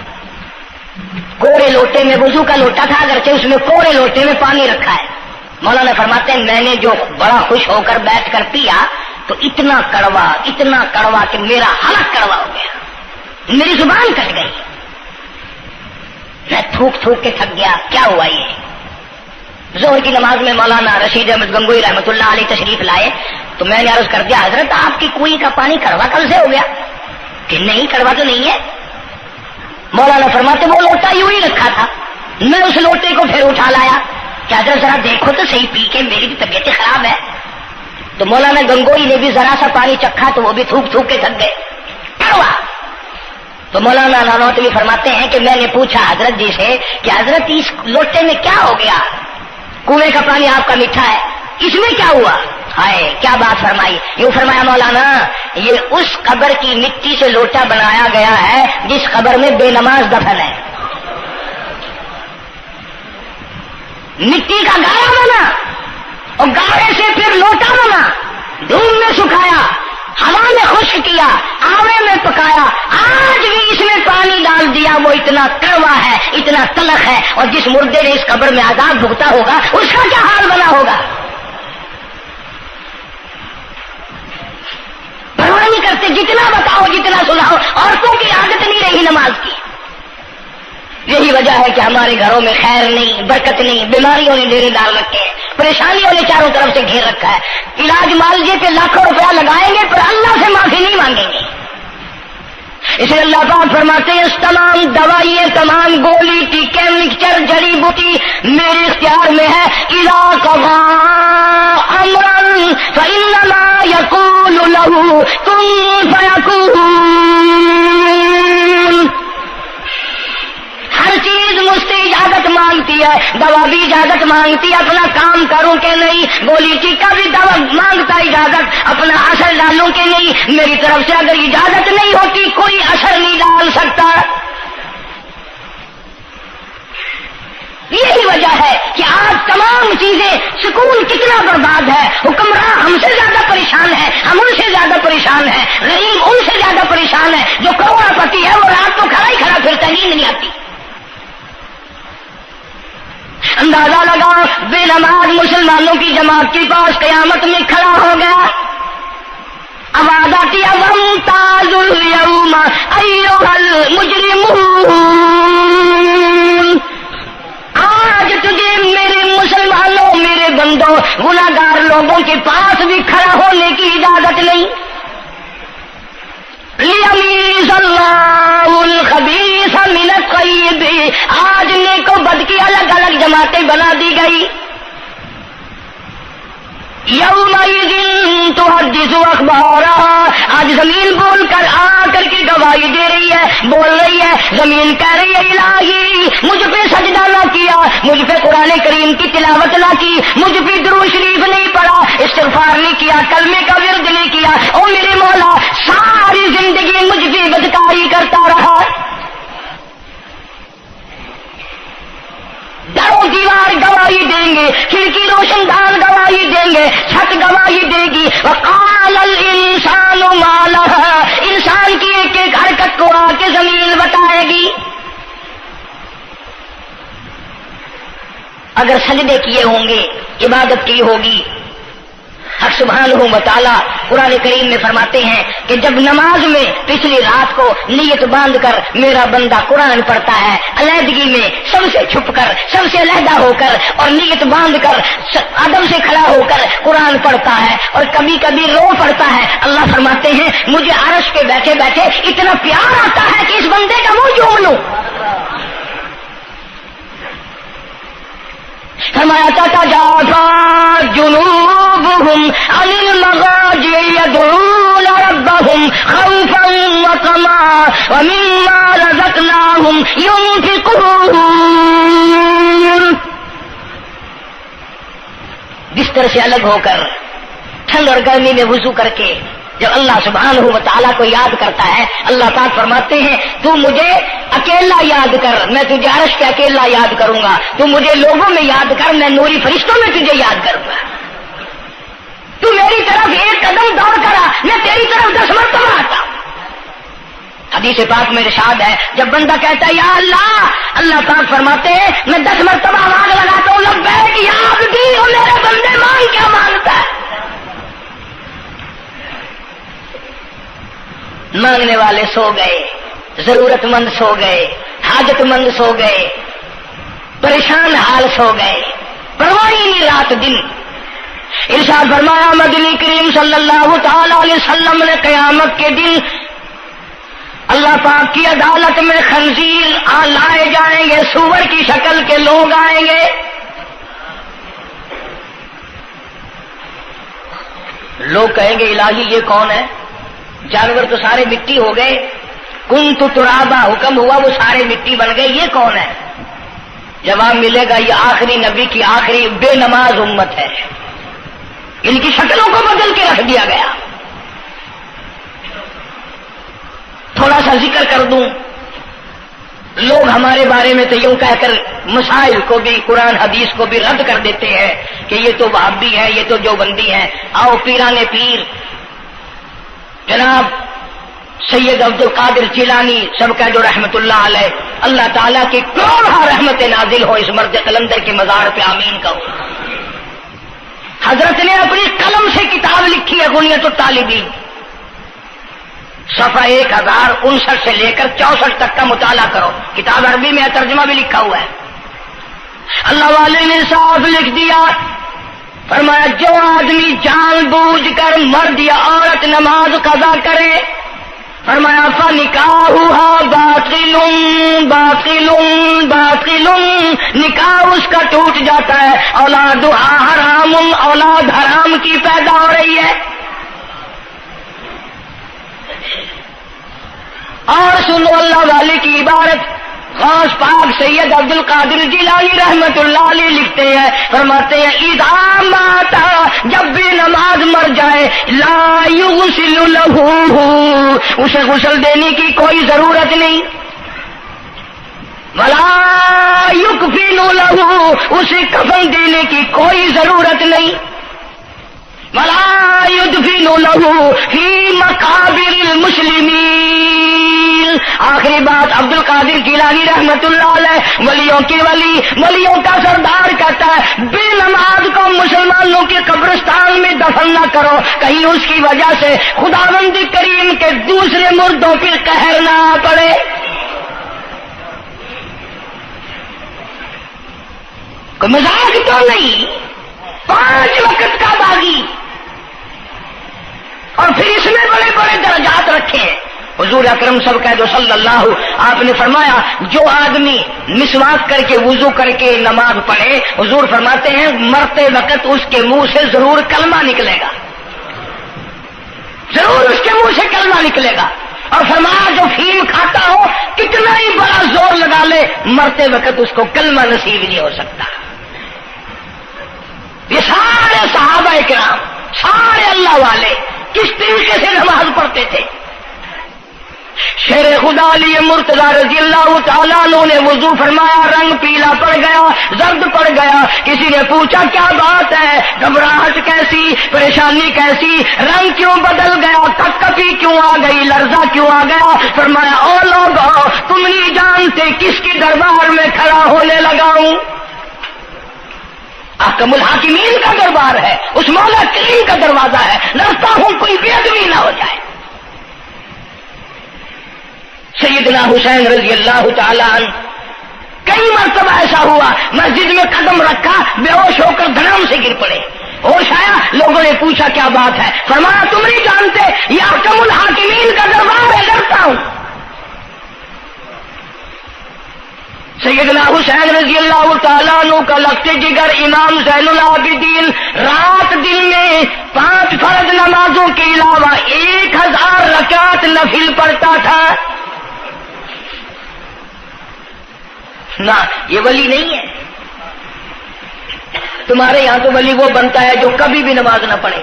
کوڑے لوٹے میں، وضو کا لوٹا تھا اگرچہ اس میں کوڑے لوٹے میں پانی رکھا ہے۔ مولانا فرماتے ہیں میں نے جو بڑا خوش ہو کر بیٹھ کر پیا تو اتنا کڑوا کہ میرا حلق کڑوا ہو گیا، میری زبان کٹ گئی، میں تھوک کے تھک گیا۔ کیا ہوا یہ؟ ظہر کی نماز میں مولانا رشید احمد گنگوہی رحمت اللہ علیہ تشریف لائے تو میں نے عرض کر دیا حضرت آپ کی کنویں کا پانی کڑوا کل سے ہو گیا؟ کہ نہیں کڑوا تو نہیں ہے۔ مولانا فرماتے وہ لوٹا یوں ہی رکھا تھا، میں اس لوٹے کو پھر اٹھا لایا کہ حضرت ذرا دیکھو تو صحیح پی کے، میری بھی طبیعت خراب ہے۔ تو مولانا گنگوہی نے بھی ذرا سا پانی چکھا تو وہ بھی تھوک کے تھک گئے، کڑوا۔ تو مولانا نانوتوی فرماتے ہیں کہ میں نے پوچھا حضرت جی سے کہ حضرت اس لوٹے میں کیا ہو گیا؟ کنویں کا پانی آپ کا میٹھا ہے، اس میں کیا ہوا؟ ہائے کیا بات فرمائی؟ یوں فرمایا مولانا یہ اس قبر کی مٹی سے لوٹا بنایا گیا ہے جس قبر میں بے نماز دفن ہے۔ مٹی کا گاڑا بنا اور گاڑے سے پھر لوٹا بنا، دھوپ میں سکھایا، ہوا میں خشک کیا، آوے میں پکایا، آج بھی اس میں پانی ڈال دیا، وہ اتنا کڑوا ہے، اتنا تلخ ہے، اور جس مردے نے اس قبر میں عذاب بھگتا ہوگا اس کا کیا حال بنا ہوگا؟ پرواہ نہیں کرتے، جتنا بتاؤ جتنا سناؤ، عورتوں کی عادت نہیں رہی نماز کی۔ یہی وجہ ہے کہ ہمارے گھروں میں خیر نہیں، برکت نہیں، بیماریوں نے ڈیرے ڈال رکھے ہیں، پریشانیوں نے چاروں طرف سے گھیر رکھا ہے۔ علاج معالجے کے لاکھوں روپیہ لگائیں گے پر اللہ سے معافی نہیں مانگیں گے. اسے اللہ پاک فرماتے ہیں اس تمام دوائیں، تمام گولی ٹیکے مکسچر جڑی بوٹی میرے اختیار میں ہے. اذا قضى امرا فانما يقول له كن فيكون. ہر چیز مجھ سے اجازت مانگتی ہے، دوا بھی اجازت مانگتی ہے اپنا کام کروں کہ نہیں، گولی ٹیکا بھی دوا مانگتا اجازت اپنا اثر ڈالوں کہ نہیں. میری طرف سے اگر اجازت نہیں ہوتی کوئی اثر نہیں ڈال سکتا. یہی وجہ ہے کہ آج تمام چیزیں، سکون کتنا برباد ہے. حکمراں ہم سے زیادہ پریشان ہے، ہم ان سے زیادہ پریشان ہیں، غریب ان سے زیادہ پریشان ہے. جو کروڑ پتی ہے وہ رات کو کھڑا ہی کھڑا پھرتا، نیند نہیں آتی. اندازہ لگا بے نماز مسلمانوں کی جماعت کے پاس قیامت میں کھڑا ہو گیا. آواز آتی ہے وامتازوا اليوم ایھا المجرمون. آج تجھے میرے مسلمانوں، میرے بندوں، گناہگار لوگوں کے پاس بھی کھڑا ہونے کی اجازت نہیں. لیمیز اللہ الخبیث من الطیب. آج نیک و بد کی الگ الگ جماعتیں بنا دی گئی. یومئذ تحدث اخبارہا. آج زمین بول کر آ کر کے گواہی دے رہی ہے، بول رہی ہے. زمین کہہ رہی ہے الہی مجھ پہ سجدہ نہ کیا، مجھ پہ قرآن کریم کی تلاوت نہ کی، مجھ پہ درود شریف نہیں پڑھا، استغفار نہیں کیا، کلمے کا ورد نہیں کیا. او میرے مولا ساری زندگی مجھ پہ بدکاری کرتا رہا. دروں دیوار گواہی دیں گے، کھڑکی روشن دان گواہی دیں گے، چھت گواہی دے گی. وقال الانسان ما لها. انسان کی ایک ایک حرکت کو آ کے زمین بتائے گی. اگر سجدے کیے ہوں گے، عبادت کی ہوگی. حق سبحانہ و تعالیٰ قرآن کریم میں فرماتے ہیں کہ جب نماز میں پچھلی رات کو نیت باندھ کر میرا بندہ قرآن پڑھتا ہے، علیحدگی میں سب سے چھپ کر، سب سے علیحدہ ہو کر اور نیت باندھ کر ادب سے کھڑا ہو کر قرآن پڑھتا ہے اور کبھی کبھی رو پڑتا ہے. اللہ فرماتے ہیں مجھے عرش پہ بیٹھے بیٹھے اتنا پیار آتا ہے کہ اس بندے کا منہ چوم لوں. فرمایا تتجافى جنوبهم عن المضاجع يدعون ربهم خوفا وطمعا ومما رزقناهم ينفقون. بستر سے الگ ہو کر ٹھنڈ اور گرمی میں وضو کر کے جب اللہ سبحانہ و تعالیٰ کو یاد کرتا ہے، اللہ پاک فرماتے ہیں تو مجھے اکیلا یاد کر، میں تجھے عرش پہ اکیلا یاد کروں گا. تو مجھے لوگوں میں یاد کر، میں نوری فرشتوں میں تجھے یاد کروں گا. تو میری طرف ایک قدم دوڑ کرا، میں تیری طرف 10 مرتبہ آتا. حدیث پاک میں ارشاد ہے جب بندہ کہتا ہے یا اللہ، اللہ پاک فرماتے ہیں میں 10 مرتبہ آواز لگاتا ہوں لبیک یا عبدی. اور میرے بندے مانگ کیا مانگتا ہے؟ مانگنے والے سو گئے، ضرورت مند سو گئے، حاجت مند سو گئے، پریشان حال سو گئے، پرواہ نہیں رات دن. ارشاد فرمایا مدنی کریم صلی اللہ تعالی علیہ وسلم نے قیامت کے دن اللہ پاک کی عدالت میں خنزیر لائے جائیں گے، سور کی شکل کے لوگ آئیں گے. لوگ کہیں گے الہی یہ کون ہے؟ جانور تو سارے مٹی ہو گئے، کنت ترابا حکم ہوا وہ سارے مٹی بن گئے، یہ کون ہے؟ جواب ملے گا یہ آخری نبی کی آخری بے نماز امت ہے، ان کی شکلوں کو بدل کے رکھ دیا گیا. تھوڑا سا ذکر کر دوں، لوگ ہمارے بارے میں تو یوں کہہ کر مسائل کو بھی، قرآن حدیث کو بھی رد کر دیتے ہیں کہ یہ تو وہابی ہے، یہ تو دیوبندی ہے. آؤ پیران پیر جناب سید عبد القادر جیلانی سب کا جو رحمت اللہ علیہ، اللہ تعالیٰ کی کروڑہ رحمت نازل ہو اس مرد قلندر کے مزار پہ آمین کہو. حضرت نے اپنی قلم سے کتاب لکھی ہے غنیت الطالبین، صفحہ 1059 سے لے کر 64 تک کا مطالعہ کرو. کتاب عربی میں ہے، ترجمہ بھی لکھا ہوا ہے. اللہ والے نے صاف لکھ دیا فرمایا جو آدمی جان بوجھ کر مرد یا عورت نماز قضا کرے، فرمایا فنکاحها باطل باطل باطل، نکاح اس کا ٹوٹ جاتا ہے، اولادها حرام، اولاد حرام کی پیدا ہو رہی ہے۔ اور سنو اللہ والے کی عبارت، غوث پاک سید عبد القادر جیلانی رحمت اللہ علیہ لکھتے ہیں، فرماتے ہیں اذا مات، جب بھی نماز مر جائے، لا یغسل لہ، اسے غسل دینے کی کوئی ضرورت نہیں، ولا یکفن لہ، اسے کفن دینے کی کوئی ضرورت نہیں، ولا یدفن لہ فی مقابر المسلمین۔ آخری بات عبد القادر جیلانی رحمت اللہ علیہ، ولیوں کے ولی، ولیوں کا سردار کہتا ہے بے نماز کو مسلمانوں کے قبرستان میں دفن نہ کرو، کہیں اس کی وجہ سے خداوند کریم کے دوسرے مردوں پہ قہر نہ پڑے۔ کوئی مذاق تو نہیں، 5 وقت کا باغی، اور پھر اس میں بڑے بڑے درجات رکھے ہیں۔ حضور اکرم صلی اللہ، آپ نے فرمایا جو آدمی مسواک کر کے وضو کر کے نماز پڑھے، حضور فرماتے ہیں مرتے وقت اس کے منہ سے ضرور کلمہ نکلے گا، ضرور اس کے منہ سے کلمہ نکلے گا۔ اور فرمایا جو فیم کھاتا ہو کتنا ہی بڑا زور لگا لے، مرتے وقت اس کو کلمہ نصیب نہیں ہو سکتا۔ یہ سارے صحابہ کرام، سارے اللہ والے کس طریقے سے نماز پڑھتے تھے۔ شیر خدا علی مرتضی رضی اللہ تعالیٰ عنہ نے وضو فرمایا، رنگ پیلا پڑ گیا، زرد پڑ گیا، کسی نے پوچھا کیا بات ہے، گھبراہٹ کیسی، پریشانی کیسی، رنگ کیوں بدل گیا، کپکپی کیوں آ گئی، لرزہ کیوں آ گیا؟ فرمایا او لوگو تم نہیں جانتے کس کی دربار میں کھڑا ہونے لگا ہوں، احکم الحاکمین کا دربار ہے، اس مولا کریم کا دروازہ ہے، ڈرتا ہوں کوئی بے ادبی نہ ہو جائے۔ سیدنا حسین رضی اللہ تعالیٰ عنہ کئی مرتبہ ایسا ہوا مسجد میں قدم رکھا، بے ہوش ہو کر دھڑام سے گر پڑے، ہوش آیا، لوگوں نے پوچھا کیا بات ہے، فرمایا تم نہیں جانتے یہ احکم الحاکمین کا دربار ہے، ڈرتا ہوں۔ سیدنا حسین رضی اللہ تعالیٰ عنہ کا لخت جگر امام زین العابدین رات دن میں 5 فرض نمازوں کے علاوہ 1000 رکعت نفل پڑھتا تھا۔ نہ یہ ولی نہیں ہے، تمہارے یہاں تو ولی وہ بنتا ہے جو کبھی بھی نماز نہ پڑھے۔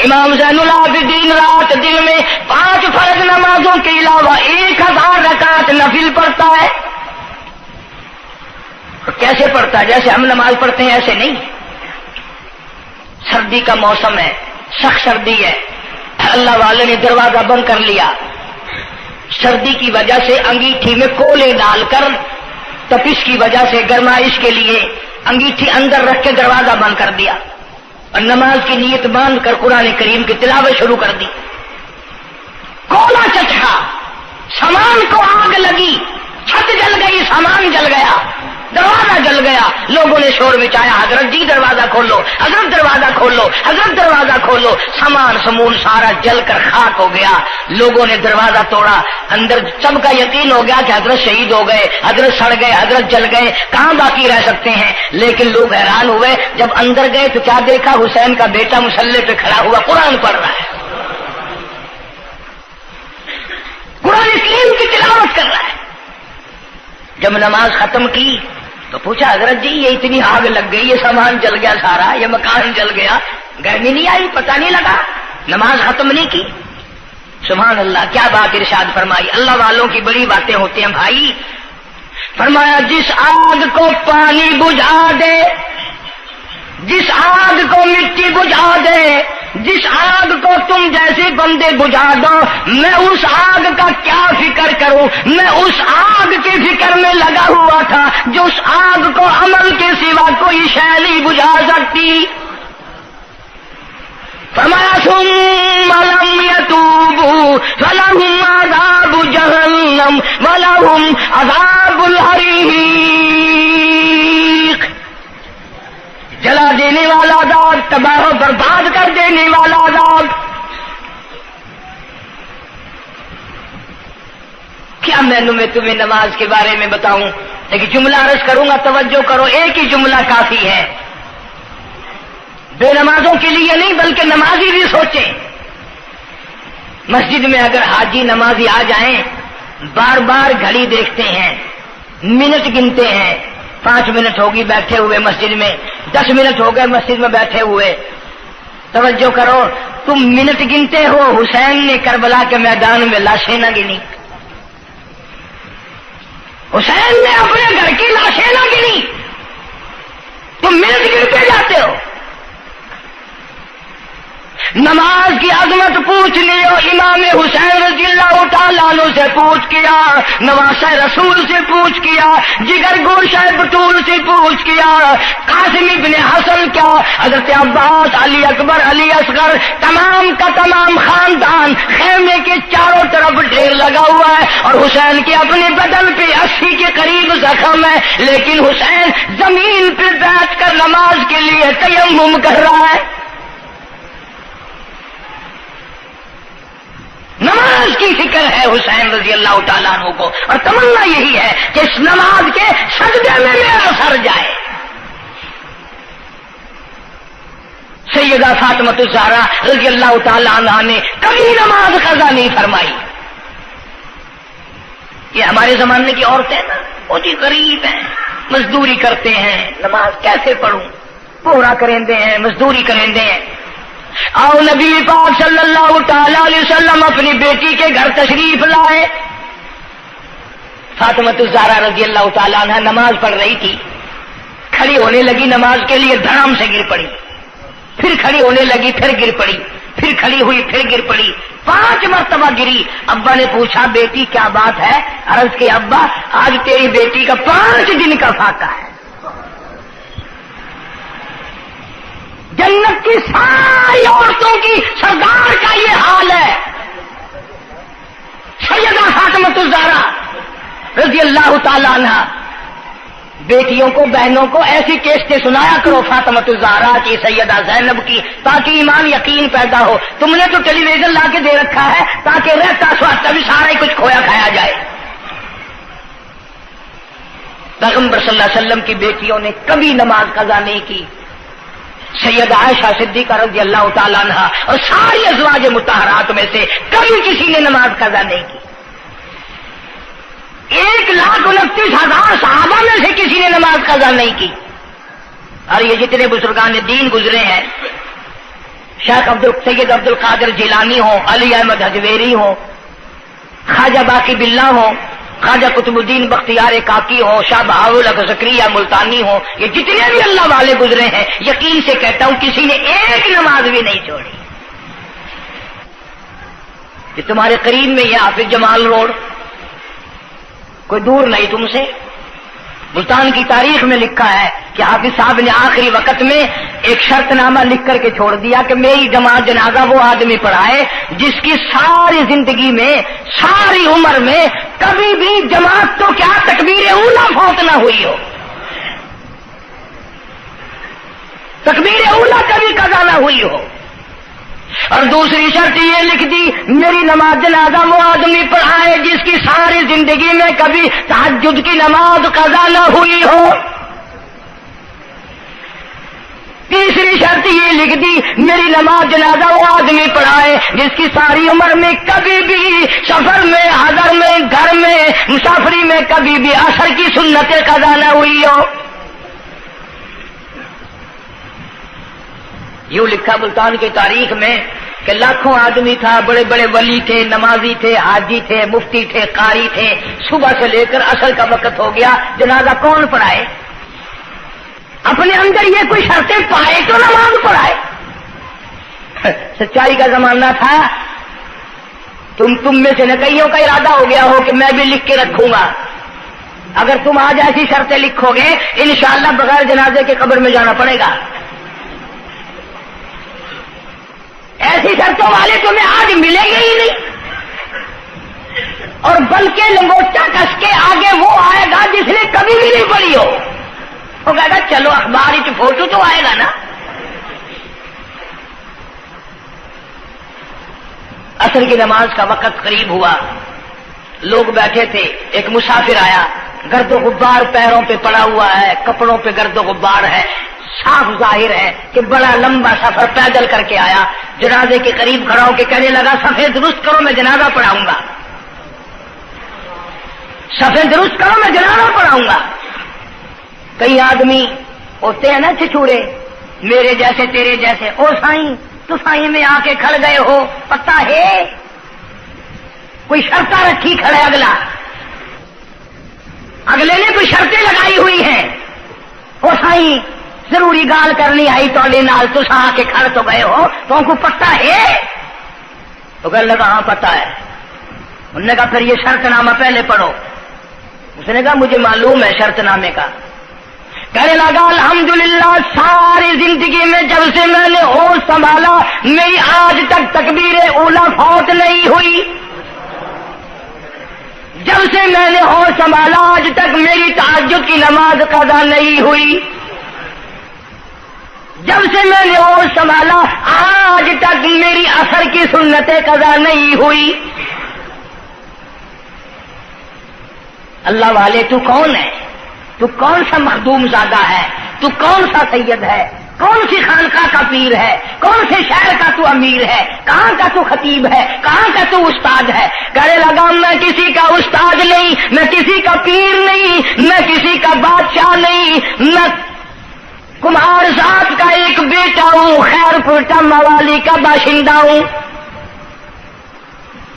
امام زین العابدین رات دن میں 5 فرض نمازوں کے علاوہ 1000 رکعت نفل پڑھتا ہے۔ کیسے پڑھتا ہے؟ جیسے ہم نماز پڑھتے ہیں ایسے نہیں، سردی کا موسم ہے، سخت سردی ہے، اللہ والے نے دروازہ بند کر لیا، سردی کی وجہ سے انگیٹھی میں کولے ڈال کر تپش کی وجہ سے گرمائش کے لیے انگیٹھی اندر رکھ کے دروازہ بند کر دیا اور نماز کی نیت باندھ کر قرآن کریم کی تلاوت شروع کر دی۔ کولا چچا، سامان کو آگ لگی، چھت جل گئی، سامان جل گیا، دروازہ جل گیا، لوگوں نے شور مچایا حضرت جی دروازہ کھولو، حضرت دروازہ کھولو، حضرت دروازہ کھولو، سامان سمون سارا جل کر خاک ہو گیا، لوگوں نے دروازہ توڑا، اندر سب کا یقین ہو گیا کہ حضرت شہید ہو گئے، حضرت سڑ گئے، حضرت جل گئے، کہاں باقی رہ سکتے ہیں؟ لیکن لوگ حیران ہوئے، جب اندر گئے تو کیا دیکھا؟ حسین کا بیٹا مصلی پہ کھڑا ہوا قرآن پڑھ رہا ہے، قرآن کریم کی تلاوت کر رہا ہے۔ جب نماز ختم کی تو پوچھا حضرت جی یہ اتنی آگ لگ گئی، یہ سامان جل گیا سارا، یہ مکان جل گیا، گرمی نہیں آئی، پتہ نہیں لگا، نماز ختم نہیں کی؟ سبحان اللہ، کیا بات ارشاد فرمائی۔ اللہ والوں کی بڑی باتیں ہوتی ہیں بھائی۔ فرمایا جس آگ کو پانی بجھا دے، جس آگ کو مٹی بجھا دے، جس آگ کو تم جیسے بندے بجھا دو، میں اس آگ کا کیا فکر کروں؟ میں اس آگ کی فکر میں لگا ہوا تھا جو اس آگ کو عمل کے سوا کوئی شے نہیں بجھا سکتی۔ فرمایا ثم لم يتوبوا فلهم عذاب جہنم ولهم عذاب الحریق۔ جلا دینے والا عذاب، تباہ و برباد کر دینے والا عذاب۔ کیا میں تمہیں نماز کے بارے میں بتاؤں؟ لیکن جملہ عرض کروں گا، توجہ کرو، ایک ہی جملہ کافی ہے، بے نمازوں کے لیے نہیں بلکہ نمازی بھی سوچیں۔ مسجد میں اگر حاجی نمازی آ جائیں، بار بار گھڑی دیکھتے ہیں، منٹ گنتے ہیں، 5 منٹ ہوگی بیٹھے ہوئے مسجد میں، 10 منٹ ہو گئے مسجد میں بیٹھے ہوئے۔ توجہ کرو، تم منٹ گنتے ہو، حسین نے کربلا کے میدان میں لاشیں نہ گنی، حسین نے اپنے گھر کی لاشیں نہ گنی، تم منٹ گنتے جاتے ہو۔ نماز کی عظمت پوچھ لیو، امام حسین رضی اللہ تعالیٰ عنہ سے پوچھ کیا، نواسہ رسول سے پوچھ کیا، جگر گوشہ بطول سے پوچھ کیا، قاسم ابن حسن کیا، حضرت عباس، علی اکبر، علی اصغر، تمام کا تمام خاندان خیمے کے چاروں طرف ڈھیر لگا ہوا ہے، اور حسین کے اپنے بدن پہ 80 کے قریب زخم ہے، لیکن حسین زمین پہ بیٹھ کر نماز کے لیے تیمم کر رہا ہے۔ نماز کی فکر ہے حسین رضی اللہ تعالیٰ عنہ کو، اور تمنا یہی ہے کہ اس نماز کے سجدے میں میرا سر جائے۔ سیدہ فاطمہ الزہرا رضی اللہ تعالیٰ عنہ نے کبھی نماز قضا نہیں فرمائی۔ یہ ہمارے زمانے کی عورتیں نا بہت ہی غریب ہیں، مزدوری کرتے ہیں، نماز کیسے پڑھوں، پورا کریں ہیں، مزدوری کریں ہیں۔ آؤ نبی پاک صلی اللہ تعالی علیہ وسلم اپنی بیٹی کے گھر تشریف لائے۔ فاطمہ الزہرا رضی اللہ تعالیٰ عنہ نماز پڑھ رہی تھی، کھڑی ہونے لگی نماز کے لیے، دھڑام سے گر پڑی، پھر کھڑی ہونے لگی، پھر گر پڑی، پھر کھڑی ہوئی، پھر گر پڑی، 5 مرتبہ گری۔ ابا نے پوچھا بیٹی کیا بات ہے؟ عرض کی ابا آج تیری بیٹی کا 5 دن کا فاقہ ہے، جنت کی ساری عورتوں کی سردار کا یہ حال ہے۔ سیدہ فاطمہ الزہرا رضی اللہ تعالی عنہ، بیٹیوں کو، بہنوں کو ایسی کیسٹیں سنایا کرو فاطمہ الزہرا کی، سیدہ زینب کی، تاکہ ایمان یقین پیدا ہو۔ تم نے تو ٹیلی ویژن لا کے دے رکھا ہے تاکہ رہتا سوچتا بھی سارا ہی کچھ کھویا کھایا جائے۔ پیغمبر صلی اللہ علیہ وسلم کی بیٹیوں نے کبھی نماز قضا نہیں کی۔ سیدہ عائشہ صدیقہ رضی اللہ تعالیٰ عنہ اور ساری ازواج مطہرات میں سے کبھی کسی نے نماز قضا نہیں کی۔ 1,29,000 صحابہ میں سے کسی نے نماز قضا نہیں کی۔ اور یہ جتنے بزرگان دین گزرے ہیں، شیخ سید عبد القادر جیلانی ہوں، علی احمد حجویری ہوں، خواجہ باقی باللہ ہوں، خواجہ قطب الدین بختیار کاکی ہو، شاہ بہاول زکریا ملتانی ہو، یہ جتنے بھی اللہ والے گزرے ہیں، یقین سے کہتا ہوں کسی نے ایک نماز بھی نہیں چھوڑی۔ یہ تمہارے قریب میں یہ حافظ جمال روڈ، کوئی دور نہیں تم سے، ملتان کی تاریخ میں لکھا ہے کہ حافظ صاحب نے آخری وقت میں ایک شرط نامہ لکھ کر کے چھوڑ دیا کہ میری جماعت جنازہ وہ آدمی پڑھائے جس کی ساری زندگی میں، ساری عمر میں کبھی بھی جماعت تو کیا تکبیر اولا فوت نہ ہوئی ہو، تکبیر اولا کبھی قضا نہ ہوئی ہو۔ اور دوسری شرط یہ لکھ دی میری نماز جنازہ وہ آدمی پڑھائے جس کی ساری زندگی میں کبھی تہجد کی نماز قضا نہ ہوئی ہو۔ تیسری شرط یہ لکھ دی میری نماز جنازہ وہ آدمی پڑھائے جس کی ساری عمر میں کبھی بھی سفر میں، حضر میں، گھر میں، مسافری میں کبھی بھی عصر کی سنت قضا نہ ہوئی ہو۔ یوں لکھا ملتان کی تاریخ میں کہ لاکھوں آدمی تھا، بڑے بڑے ولی تھے، نمازی تھے، حاجی تھے، مفتی تھے، قاری تھے، صبح سے لے کر عصر کا وقت ہو گیا، جنازہ کون پڑھائے؟ اپنے اندر یہ کوئی شرطیں پائے تو نماز پڑھائے۔ سچائی کا زمانہ تھا، تم میں سے نہ کئیوں کا ارادہ ہو گیا ہو کہ میں بھی لکھ کے رکھوں گا، اگر تم آج ایسی شرطیں لکھو گے انشاءاللہ بغیر جنازے کے قبر میں جانا پڑے گا۔ ایسی شرطوں والے تمہیں آج ملیں گے ہی نہیں، اور بلکہ لنگوٹا کس کے آگے وہ آئے گا جس نے کبھی بھی نہیں پڑھی ہو۔ وہ کہے گا چلو اخبار کی فوٹو تو آئے گا نا. عصر کی نماز کا وقت قریب ہوا، لوگ بیٹھے تھے، ایک مسافر آیا، گرد و غبار پیروں پہ پڑا ہوا ہے، کپڑوں پہ گرد و غبار ہے، صاف ظاہر ہے کہ بڑا لمبا سفر پیدل کر کے آیا. جنازے کے قریب کھڑا ہو کے کہنے لگا صفے درست کرو میں جنازہ پڑھاؤں گا، صفے درست کرو میں جنازہ پڑھاؤں گا. کئی آدمی ہوتے ہیں نا چھچورے، میرے جیسے تیرے جیسے، او سائیں تو سائیں میں آ کے کھڑ گئے ہو، پتہ ہے کوئی شرطیں رکھی کھڑے، اگلے نے کوئی شرطیں لگائی ہوئی ہیں. او سائیں ضروری گال کرنی آئی تو نال تو آ کے کھڑ تو گئے ہو، تو ان کو پتہ ہے؟ تو کہنے لگا ہاں پتہ ہے. انہوں نے کہا پھر یہ شرط نامہ پہلے پڑھو. اس نے کہا مجھے معلوم ہے شرط نامے کا. کہنے لگا الحمدللہ ساری زندگی میں جب سے میں نے ہوش سنبھالا میری آج تک تکبیر اولا فوت نہیں ہوئی. جب سے میں نے ہوش سنبھالا آج تک میری تہجد کی نماز قضا نہیں ہوئی. جب سے میں نے ہوش سنبھالا آج تک میری عصر کی سنتیں قضا نہیں ہوئی. اللہ والے تو کون ہے؟ تو کون سا مخدوم زادہ ہے؟ تو کون سا سید ہے؟ کون سی خانقاہ کا پیر ہے؟ کون سے شہر کا تو امیر ہے؟ کہاں کا تو خطیب ہے؟ کہاں کا تو استاد ہے؟ کہنے لگا میں کسی کا استاد نہیں، میں کسی کا پیر نہیں، میں کسی کا بادشاہ نہیں، میں کمار ذات کا ایک بیٹا ہوں، خیر پور موالی کا باشندہ ہوں.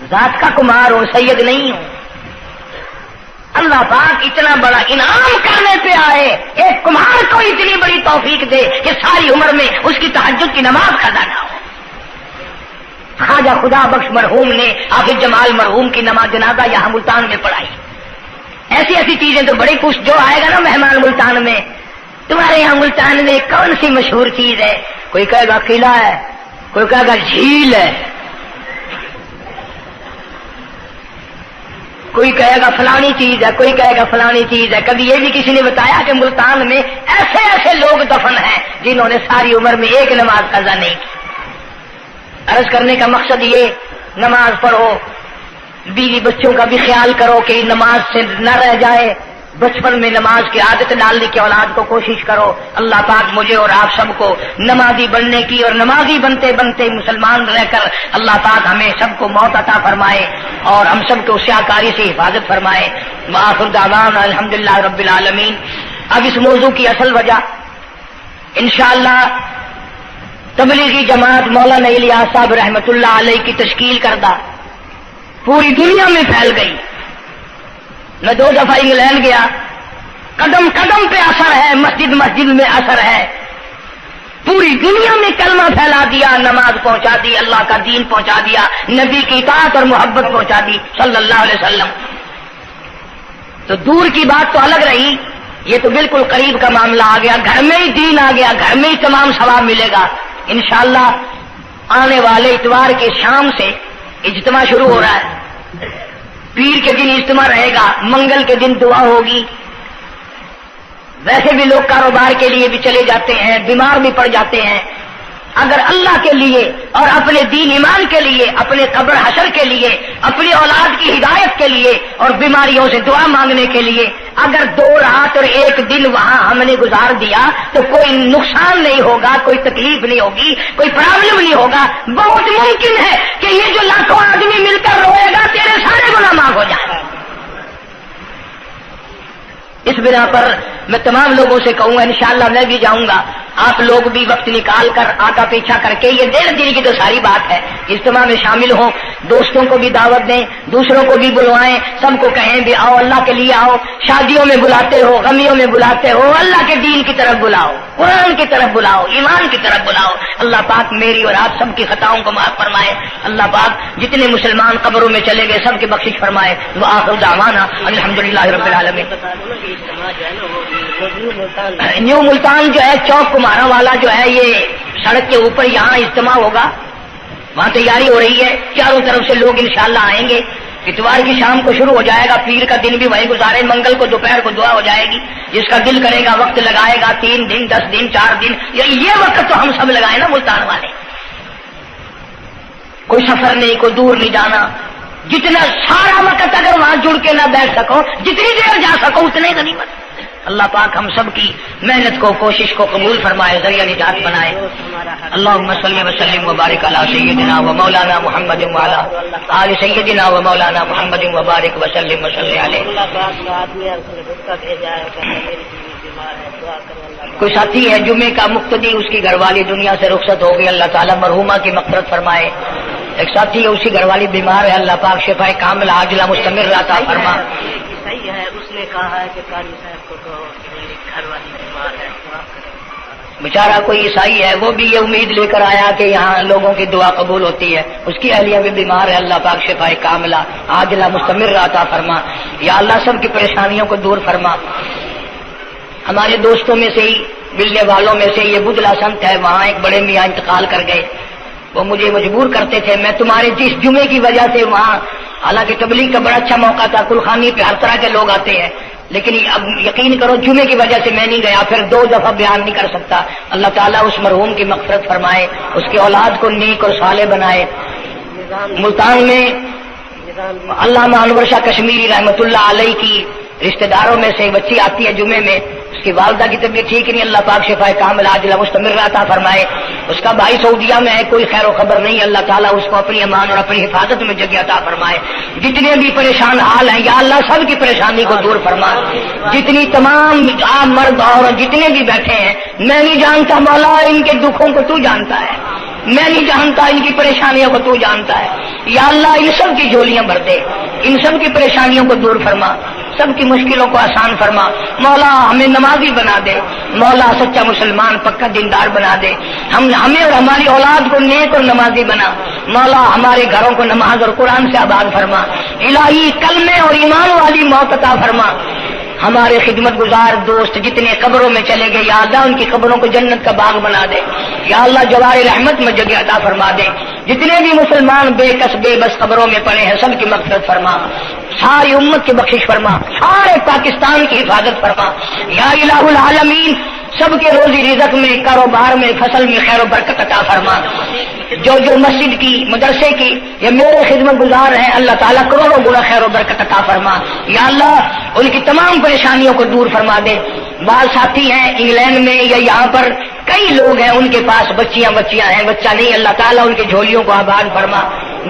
ذات کا کمار ہوں، سید نہیں ہوں. اللہ پاک اتنا بڑا انعام کرنے پہ آئے، ایک کمار کو اتنی بڑی توفیق دے کہ ساری عمر میں اس کی تہجد کی نماز قضا نہ ہو. خواجہ خدا بخش مرحوم نے حافظ جمال مرحوم کی نماز جنازہ یہاں ملتان میں پڑھائی. ایسی ایسی چیزیں تو بڑی خوش، جو آئے گا نا مہمان ملتان میں، تمہارے یہاں ملتان میں کون سی مشہور چیز ہے؟ کوئی کہے گا قلعہ ہے، کوئی کہے گا جھیل ہے، کوئی کہے گا فلانی چیز ہے، کوئی کہے گا فلانی چیز ہے. کبھی یہ بھی کسی نے بتایا کہ ملتان میں ایسے ایسے لوگ دفن ہیں جنہوں نے ساری عمر میں ایک نماز قضا نہیں کی. عرض کرنے کا مقصد یہ، نماز پڑھو، بیوی بچوں کا بھی خیال کرو کہ نماز سے نہ رہ جائے، بچپن میں نماز کی عادت ڈالنے کی اولاد کو کوشش کرو. اللہ پاک مجھے اور آپ سب کو نمازی بننے کی اور نمازی بنتے بنتے مسلمان رہ کر اللہ پاک ہمیں سب کو موت عطا فرمائے اور ہم سب کو سیاکاری سے حفاظت فرمائے. وآخر دعوانا الحمدللہ رب العالمین. اب اس موضوع کی اصل وجہ انشاءاللہ تبلیغی جماعت مولانا الیاس صاحب رحمۃ اللہ علیہ کی تشکیل کردہ پوری دنیا میں پھیل گئی. میں 2 دفعہ انگلینڈ گیا، قدم قدم پہ اثر ہے، مسجد مسجد میں اثر ہے. پوری دنیا میں کلمہ پھیلا دیا، نماز پہنچا دی، اللہ کا دین پہنچا دیا، نبی کی اطاعت اور محبت پہنچا دی صلی اللہ علیہ وسلم. تو دور کی بات تو الگ رہی، یہ تو بالکل قریب کا معاملہ آ گیا. گھر میں ہی دین آ گیا، گھر میں ہی تمام ثواب ملے گا انشاءاللہ. آنے والے اتوار کے شام سے اجتماع شروع ہو رہا ہے. پیر کے دن اجتماع رہے گا، منگل کے دن دعا ہوگی. ویسے بھی لوگ کاروبار کے لیے بھی چلے جاتے ہیں، بیمار بھی پڑ جاتے ہیں. اگر اللہ کے لیے اور اپنے دین ایمان کے لیے، اپنے قبر حشر کے لیے، اپنی اولاد کی ہدایت کے لیے اور بیماریوں سے دعا مانگنے کے لیے اگر 2 رات اور 1 دن وہاں ہم نے گزار دیا تو کوئی نقصان نہیں ہوگا، کوئی تکلیف نہیں ہوگی، کوئی پرابلم نہیں ہوگا. بہت ممکن ہے کہ یہ جو لاکھوں آدمی مل کر روئے گا تیرے سارے گناہ معاف ہو جائیں. اس بنا پر میں تمام لوگوں سے کہوں گا انشاءاللہ میں بھی جاؤں گا، آپ لوگ بھی وقت نکال کر آگا پیچھا کر کے، یہ 1.5 دن کی تو ساری بات ہے، اجتماع میں شامل ہوں. دوستوں کو بھی دعوت دیں، دوسروں کو بھی بلوائیں، سب کو کہیں بھی آؤ، اللہ کے لیے آؤ. شادیوں میں بلاتے ہو، غمیوں میں بلاتے ہو، اللہ کے دین کی طرف بلاؤ، قرآن کی طرف بلاؤ، ایمان کی طرف بلاؤ. اللہ پاک میری اور آپ سب کی خطاؤں کو معاف فرمائے. اللہ پاک جتنے مسلمان قبروں میں چلے گئے سب کی بخشش فرمائے. وآخر دعوانا الحمدللہ رب العالمین. نیو ملتان جو ہے چوک کمارا والا جو ہے، یہ سڑک کے اوپر یہاں اجتماع ہوگا، وہاں تیاری ہو رہی ہے، چاروں طرف سے لوگ انشاءاللہ آئیں گے. اتوار کی شام کو شروع ہو جائے گا، پیر کا دن بھی وہیں گزارے، منگل کو دوپہر کو دعا ہو جائے گی، جس کا دل کرے گا وقت لگائے گا، 3 دن 10 دن 4 دن، یہ وقت تو ہم سب لگائے نا ملتان والے، کوئی سفر نہیں، کوئی دور نہیں جانا، جتنا سارا وقت اگر وہاں جڑ کے نہ بیٹھ سکو، جتنی دیر جا سکو اتنے غنیمت۔ اللہ پاک ہم سب کی محنت کو، کوشش کو قبول فرمائے، ذریعہ نجات بنائے۔ اللہم صلی وسلم وبارک علی سیدنا و مولانا محمد وعلی آل سیدنا و مولانا محمد وبارک وسلم وصلی علیہ۔ کوئی ساتھی ہے جمعے کا مقتدی، اس کی گھر والی دنیا سے رخصت ہو گئی، اللہ تعالیٰ مرحومہ کی مغفرت فرمائے۔ ایک ساتھی ہے، اسی گھر والی بیمار ہے، اللہ پاک شفا کاملہ عاجلہ مستمر عطا فرما۔ صحیح ہے، اس نے کہا ہے کہ قاری صاحب کو کہو کہ میری گھر والی بیمار ہے، دعا کریں۔ بیچارہ کوئی عیسائی ہے، وہ بھی یہ امید لے کر آیا کہ یہاں لوگوں کی دعا قبول ہوتی ہے، اس کی اہلیہ بھی بیمار ہے، اللہ پاک شفا کاملہ عاجلہ مستمر عطا فرما۔ یا اللہ سب کی پریشانیوں کو دور فرما۔ ہمارے دوستوں میں سے ہی، ملنے والوں میں سے یہ بدلا سنت ہے، وہاں ایک بڑے میاں انتقال کر گئے، وہ مجھے مجبور کرتے تھے، میں تمہارے جس جمعے کی وجہ سے وہاں، حالانکہ تبلیغ کا بڑا اچھا موقع تھا، کلخانی پہ ہر طرح کے لوگ آتے ہیں، لیکن اب یقین کرو جمعے کی وجہ سے میں نہیں گیا، پھر 2 دفعہ بیان نہیں کر سکتا۔ اللہ تعالیٰ اس مرحوم کی مغفرت فرمائے، اس کی اولاد کو نیک اور صالح بنائے۔ ملتان میں علامہ انور شاہ کشمیری رحمۃ اللہ علیہ کی رشتہ داروں میں سے بچی آتی ہے جمعے میں، اس کی والدہ کی طبیعت ٹھیک نہیں، اللہ پاک شفا کاملہ عاجلہ مستمر عطا فرمائے۔ اس کا بھائی سعودیہ میں ہے، کوئی خیر و خبر نہیں، اللہ تعالیٰ اس کو اپنی امان اور اپنی حفاظت میں جگہ عطا فرمائے۔ جتنے بھی پریشان حال ہیں یا اللہ سب کی پریشانی کو دور فرما۔ جتنی تمام مرد اور جتنے بھی بیٹھے ہیں، میں نہیں جانتا مولا ان کے دکھوں کو تو جانتا ہے، میں نہیں جانتا ان کی پریشانیوں کو تو جانتا ہے، یا اللہ ان سب کی جھولیاں بھر دے، ان سب کی پریشانیوں کو دور فرما، سب کی مشکلوں کو آسان فرما۔ مولا ہمیں نمازی بنا دے، مولا سچا مسلمان پکا دیندار بنا دے، ہمیں اور ہماری اولاد کو نیک اور نمازی بنا۔ مولا ہمارے گھروں کو نماز اور قرآن سے آباد فرما، الہی کلمے اور ایمان والی موت عطا فرما۔ ہمارے خدمت گزار دوست جتنے قبروں میں چلے گئے، یا اللہ ان کی قبروں کو جنت کا باغ بنا دے، یا اللہ جوار رحمت میں جگہ عطا فرما دے۔ جتنے بھی مسلمان بے کس بے بس قبروں میں پڑے ہیں، سب کی مغفرت فرما، ساری امت کی بخشش فرما، سارے پاکستان کی حفاظت فرما یا الہ العالمین۔ سب کے روزی رزق میں، کاروبار میں، فصل میں خیر و برکت عطا فرما۔ جو مسجد کی، مدرسے کی یا میرے خدمت گزار ہیں، اللہ تعالیٰ کروڑوں گنا خیر و برکت عطا فرما، یا اللہ ان کی تمام پریشانیوں کو دور فرما دے۔ بعض ساتھی ہیں انگلینڈ میں یا یہاں پر کئی لوگ ہیں، ان کے پاس بچیاں ہیں، بچہ نہیں، اللہ تعالیٰ ان کی جھولیوں کو آباد فرما۔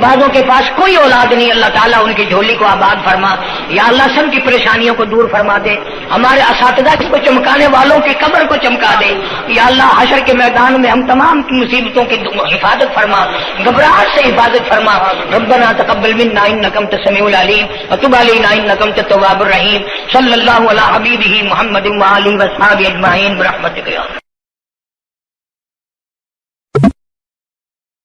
بعضوں کے پاس کوئی اولاد نہیں، اللہ تعالیٰ ان کی جھولی کو آباد فرما، یا اللہ سب کی پریشانیوں کو دور فرما دے۔ ہمارے اساتذہ کو چمکانے والوں کی قبر کو چمکا دے، یا اللہ حشر کے میدان میں ہم تمام کی مصیبتوں کی حفاظت فرما، گھبراہٹ سے حفاظت فرما۔ ربنا تقبل منا انک انت السمیع العلیم وتب علینا انک انت التواب الرحیم۔ صلی اللہ علی حبیبہ محمد وآلہ وصحبہ اجمعین برحمتک یا